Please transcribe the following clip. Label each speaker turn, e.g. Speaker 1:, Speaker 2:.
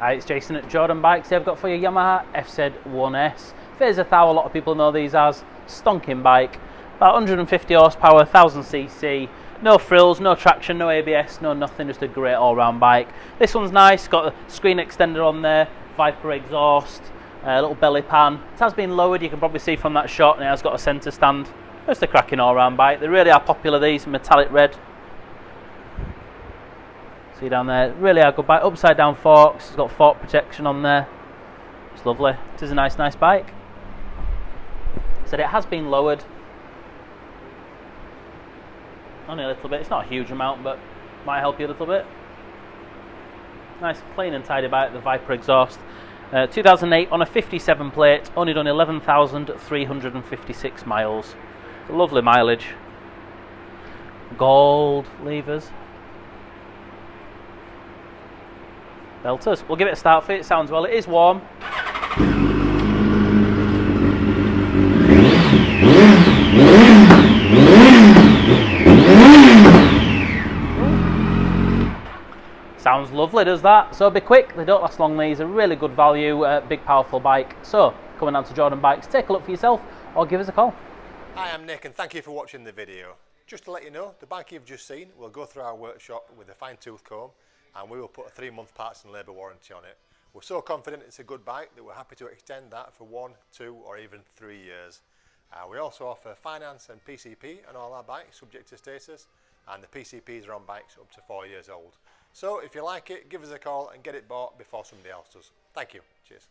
Speaker 1: Hi, it's Jason at Jordanbikes. I've got for you Yamaha FZ1S. Phase a thou, a lot of people know these as. Stonking bike, about 150 horsepower, 1000cc, no frills, no traction, no ABS, no nothing, just a great all-round bike. This one's nice, got a screen extender on there, Viper exhaust, a little belly pan. It has been lowered, you can probably see from that shot, and it has got a centre stand. Just a cracking all-round bike. They really are popular, these, metallic red. See down there, really are good bike. Upside down forks, it's got fork protection on there. It's lovely. It is a nice bike. Said it has been lowered. Only a little bit. It's not a huge amount, but might help you a little bit. Nice, clean and tidy bike. The Viper exhaust. 2008 on a 57 plate. Only done 11,356 miles. Lovely mileage. Gold levers. Belters. We'll give it a start for you. It sounds well. It is warm. Sounds lovely, does that? So be quick. They don't last long. These are really good value, big powerful bike. So coming down to Jordanbikes, take a look for yourself or give us a call.
Speaker 2: Hi, I'm Nick and thank you for watching the video. Just to let you know, the bike you've just seen will go through our workshop with a fine tooth comb, and we will put a 3-month parts and labour warranty on it. We're so confident it's a good bike that we're happy to extend that for 1, 2 or even 3 years. We also offer finance and PCP on all our bikes subject to status, and the PCPs are on bikes up to 4 years old. So if you like it, give us a call and get it bought before somebody else does. Thank you. Cheers.